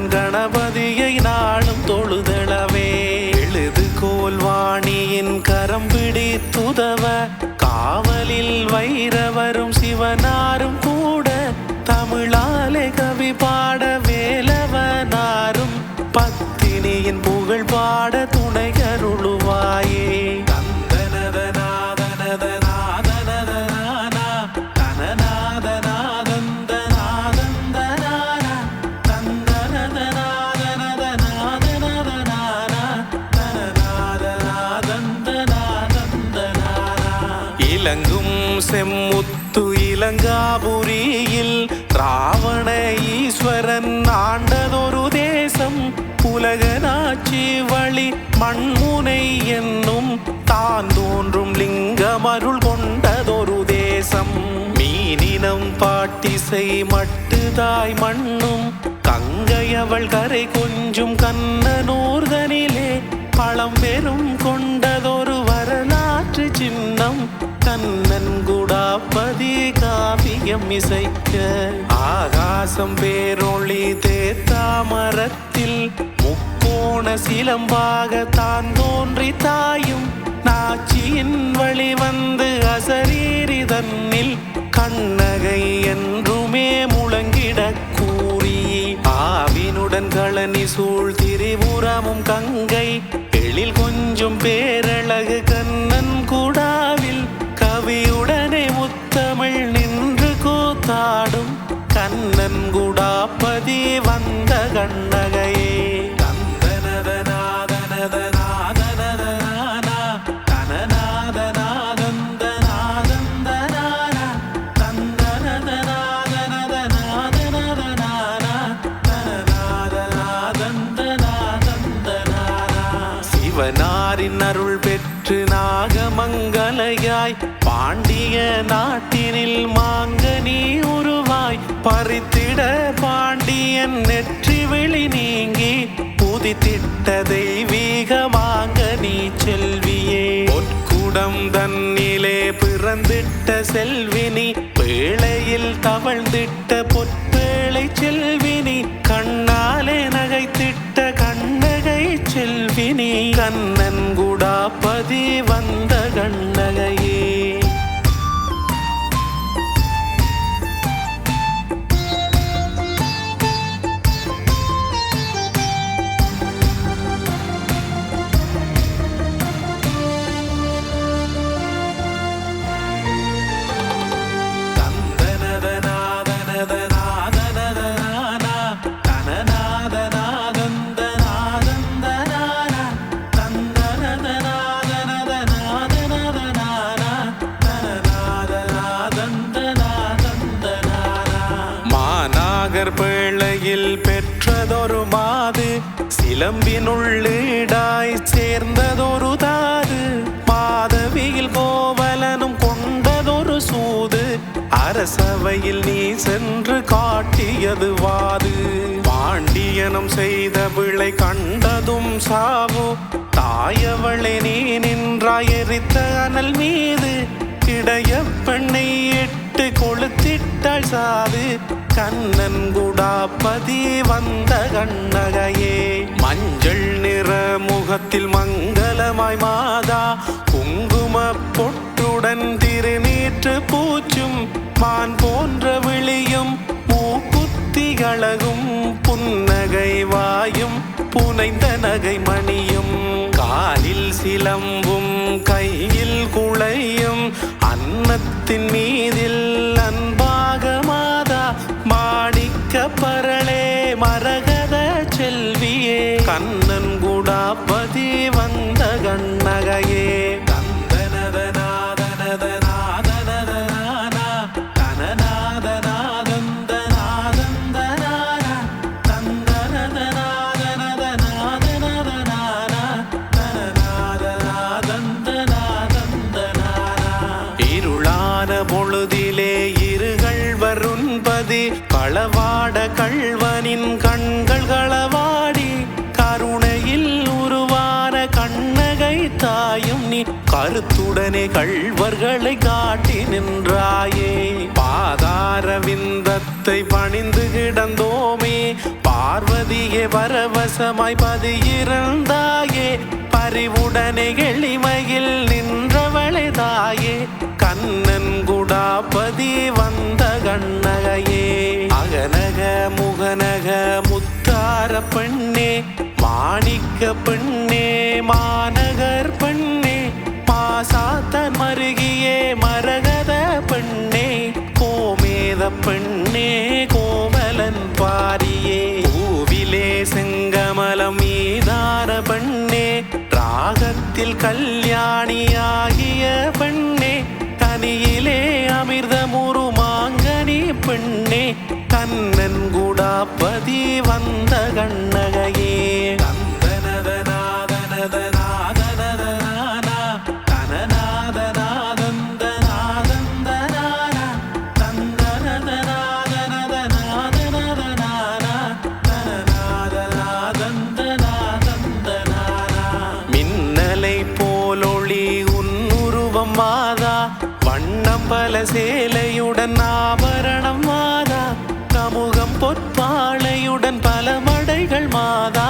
கண்ணுடன் கணபதியை நாளும் தொழுதளவே எழுதுகோல் வாணியின் கரம் பிடித்துதவ காவலில் வைரவரும் சிவனாரும் கூட தமிழாலே கவி பாட வேலவனாரும் பத்தினியின் புகழ் பாட துணை அருளுவாயே இலங்கும் செம்முத்து இலங்காபுரியில் ராவண ஈஸ்வரன் ஆண்டதொரு தேசம் உலகனாட்சி வழி மண்முனை என்னும் தான் தோன்றும் லிங்கம் அருள் கொண்டதொரு தேசம் மீனினம் பாட்டிசை மட்டுதாய் மண்ணும் கங்கையவள் கரை கொஞ்சும் கண்ணனூர்தனிலே பழம்பெரும் கொண்டதொரு வரலாற்று சின்னம் கண்ணன் குடாப்பதி காவியம் இசைக்க ஆகாசம் பேரொளி தேத்தாமரத்தில் முக்கோண சிலம்பாக தான் தோன்றி தாயும் நாச்சியின் வழி வந்து அசரீரி தன்னில் கண்ணகை என்றுமே முழங்கிட கூறி ஆவினுடன் களனி சூழ் திரிபுரமும் கங்கை எழில் கொஞ்சம் பேரழகு கண்ணன் கூடாவில் கவியுடனே முத்தமிழ் நின்று கூத்தாடும் கண்ணன் குடாப்பதி வந்த கண்ணகையே சிவனாரின் அருள் பெற்று நாகமங்கலையாய் பாண்டிய நாட்டினில் மாங்கனி உருவாய் பறித்திட பாண்டியன் நெற்றி விழி நீங்கி புதித்திட்ட தெய்வீக மாங்கனி செல்வியே பொற்குடம் தன்னிலே பிறந்திட்ட செல்வினி பேழையில் தவழ்ந்திட்ட பொற்பேழை செல்வினி கண்ணாலே நகைத்திட்ட கண்ணகை செல்வினி கண்ணன் குடாப்பதி வந்த கண்ணகையே பேழையில் பெற்றதொரு மாது சிலம்பினுள்ளீடாய் சேர்ந்ததொரு தாது மாதவியில் கோவலனும் கொண்டதொரு சூது அரசவையில் நீ சென்று காட்டியது வாது பாண்டியனும் செய்த பிழை கண்டதும் சாவு தாயவளை நீ நின்றாய் எரித்த அனல் மீது இடைய பெண்ணை இட்டு கொளுத்திட்டாள் சாது கண்ணன் குடாப்பதி வந்த கண்ணகையே மஞ்சள் நிற முகத்தில் மங்களமாய் மாதா குங்கும பொட்டுடன் திருநீற்று பூச்சும் மான் போன்ற விழியும் மூக்குத்திகளகும் புன்னகை வாயும் புனைந்த நகை மணியும் காலில் சிலம்பும் கையில் குளையும் அன்னத்தின் மீதில் அன்பாக மாதா மாணிக்க பரளே மரகத செல்வியே கண்ணன் குடாப்பதி வந்த கண்ணகையே பொழுதிலே இருகள் வருண்பதி களவாட கள்வனின் கண்கள் களவாடி கருணையில் உருவான கண்ணகை தாயும் நீ கருத்துடனே கள்வர்களை காட்டி நின்றாயே பாதார விந்தத்தை பணிந்து கிடந்தோமே பார்வதியே பரவசமாய் பதியிருந்தாயே பரிவுடனே எளிமையில் நின்றவளே தாயே கண்ணன் குடாபதி வந்த கண்ணகையே அகனக முகனக முத்தார பெண்ணே மாணிக்க பெண்ணே மாநகர் பெண்ணே மாசாத்தன் மருகியே மரகத பெண்ணே கோமேத பெண்ணே கோமலன் பாரியே பூவிலே செங்கமலம் மீதான பெண்ணே ராகத்தில் கல்யாணியாகிய பெண்ணே கனியிலே அமிர்தமுரு மாங்கனி பெண்ணே கண்ணன் குடாபதி வந்த கண்ணகையே மாதா வண்ணம் பல சேலையுடன் ஆபரணம் மாதா கமுகம் பொற்பாளையுடன் பல மடைகள் மாதா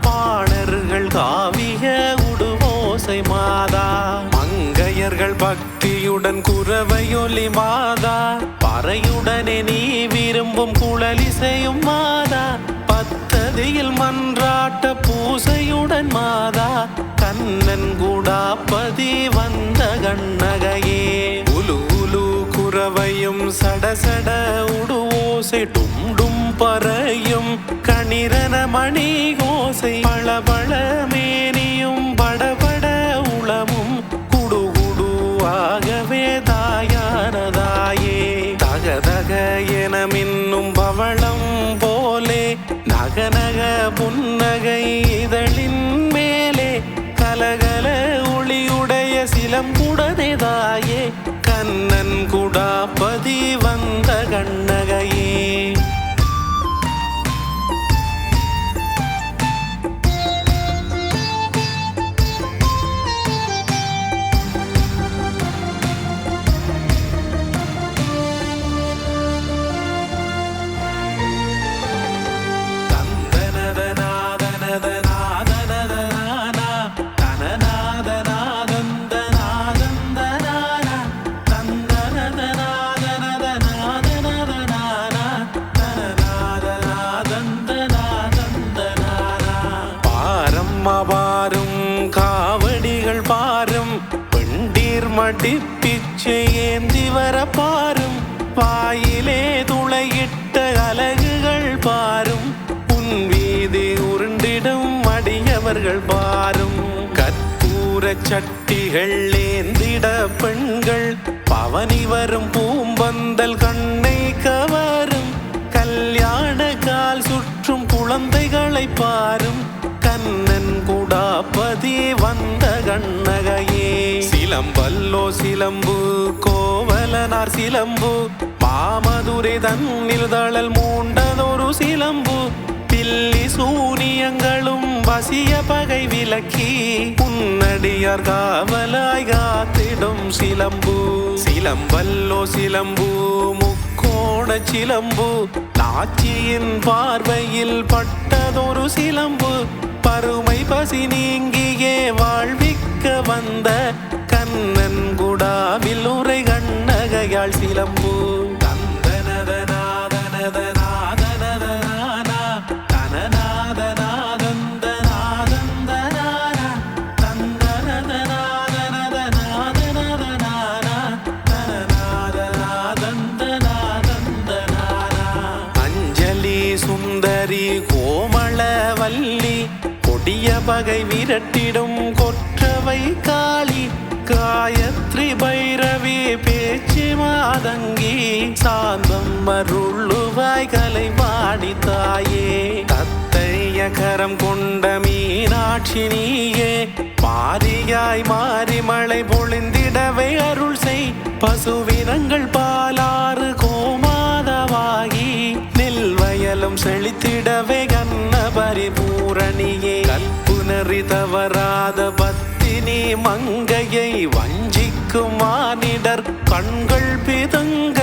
பாணர்கள் காவிய உடுவோசை மாதா மங்கையர்கள் பக்தியுடன் குரவையொலி மாதா பறையுடனே நீ விரும்பும் குழலிசையும் மாதா பத்ததியில் மன்றாட்ட பூசையுடன் மாதா கண்ணன் குடாபதி வந்த கண்ணகையே உலு உலு குரவையும் சடசட உடுவோசை டும் டும் பறையும் கணிரன மணி கோசை பளபள மேனியும் படபட உளமும் குடுகுடு ஆகவே தாயானதாயே தகதக என மின்னும் பவளம் போலே நகநக புன்னகை இதழின் மேலே கலகல ஒளியுடைய சிலம்புடனே தாயே கண்ணன் குடாபதி வந்த கண்ணகையே பாரும் காவடிகள் பாரும் பெண்டீர் மடிப்பிச்சை ஏந்தி வர பாரும் வாயிலே துளையிட்ட அலகுகள் பாரும் உன் வீதி உருண்டிடும் அடியவர்கள் பாரும் கற்பூர சட்டிகள் ஏந்திட பெண்கள் பவனி வரும் பூம்பந்தல் கண்ணை கவரும் கல்யாண கால் சுற்றும் குழந்தைகளை பாரும் கண்ணன் குடாபதி வந்த கண்ணகையே சிலம்பல்லோ சிலம்பு கோவலனார் சிலம்பு மாமதுரை தன்னில் தழல் மூண்டதொரு சிலம்பு பில்லி சூனியங்களும் வசிய பகை விலக்கி உன்னடியார் காவலாய் காத்திடும் சிலம்பு சிலம்பல்லோ சிலம்பு முக்கோண சிலம்பு நாச்சியின் பார்வையில் பட்டதொரு சிலம்பு பருமை பசி நீங்கியே வாழ்விக்க வந்த கண்ணன் குடாவில் உரை கண்ணகையாள் சிலம்பு அஞ்சலி சுந்தரி கோமளவல்லி கொடிய பகை விரட்டிடும் கொற்றவை காளி காயத்ரி பைரவி பேச்சு மாதங்கி சாந்தம் அருளுவாய் கலைவாணி தாயே தத்தைய கரம் கொண்ட மீனாட்சி நீயே மாரியாய் மாறி மழை பொழிந்திடவே அருள் செய் பசுவினங்கள் பாலாறு கோமாதவாகி நெல்வயலும் செழித்திடவே கண்ண பரிபூரணியே கற்புணரி தவறாத பத்தினி மங்கையை வஞ்சிக்கும் மானிடர் கண்கள் பிதுங்க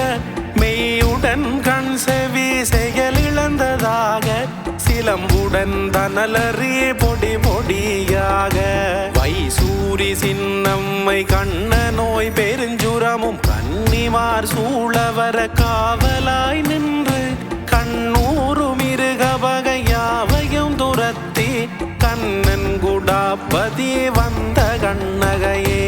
மெய்யுடன் கண் செவி செயலிழந்ததாக சிலம்புடன் தனலறி பொடி பொடியாக வைசூரி சின்னம்மை கண்ண நோய் பெருஞ்சுரமும் கன்னிமார் சூழவர காவலாய் நின்று கண்ணூரு மிருக வகையாவையும் துரத்தி கண்ணன் குடாப்பதி வந்த கண்ணகையே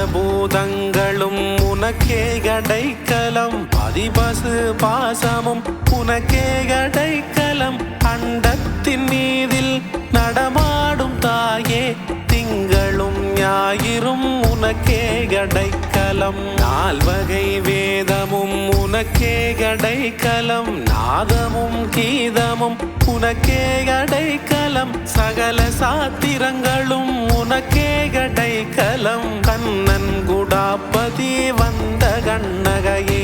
பஞ்சபூதங்களும் உனக்கே கடைக்கலம் பதிபசு பாசமும் உனக்கே கடைக்கலம் அண்டத்தின் மீதில் நடமாடும் தாயே திங்களும் ஞாயிறும் உனக்கே கடைக்கலம் நால்வகை வேதமும் உனக்கே கடைக்கலம் நாதமும் கீதமும் உனக்கே கடைக்கலம் சகல சாத்திரங்களும் உனக்கே கடைக்கலம் கண்ணன் குடாப்பதி வந்த கண்ணகையே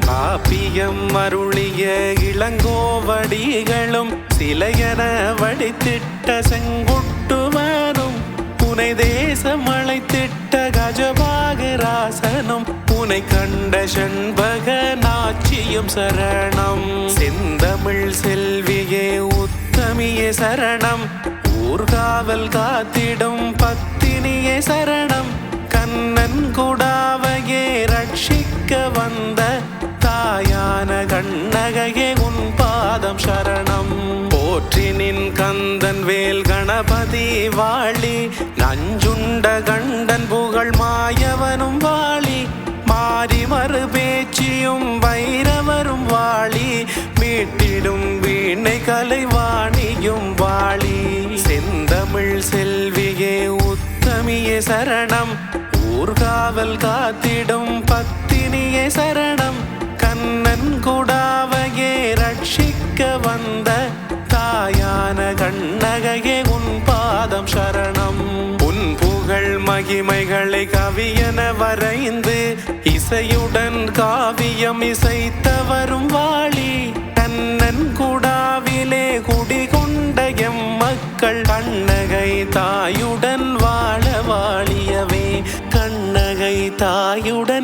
காப்பியம் அருளிய இளங்கோவடிகளும் சிலையன வடித்திட்ட செங்குட்டுவனும் புனை தேசம் அழைத்திட்ட கஜபாகராசனும் புனை கண்ட செண்பக நாச்சியும் சரணம் செந்தமிழ் செல்வியே உத்தமியே சரணம் ஊர்காவல் காத்திடும் பத்தினியே சரணம் கண்ணன் குடாவையே ரட்சிக்க வந்த தாயான கண்ணகையே உன் பாதம் சரணம் போற்றி நின் கந்தன் வேல் கணபதி வாழி நஞ்சுண்ட கண்டன் புகழ் மாயவனும் வாழி மாறி மறு பேச்சியும் வைரவரும் வாழி மீட்டிடும் வீணை கலைவாணியும் வாழி செந்தமிழ் செல்வியே உத்தமியே சரணம் ஊர்காவல் காத்திடும் பத்தினியே சரணம் கண்ணன் குடாவையே ரட்சிக்க வந்த தாயான கண்ணகையே உன் பாதம் சரணம் உன் புகழ் மகிமைகளை கவியன வரைந்து இசையுடன் காவியம் இசைத்தவரும் வாழி கண்ணன் குடாவிலே குடிகொண்ட எம் மக்கள் கண்ணகை தாயுடன் வாழ வாழியவே கண்ணகை தாயுடன்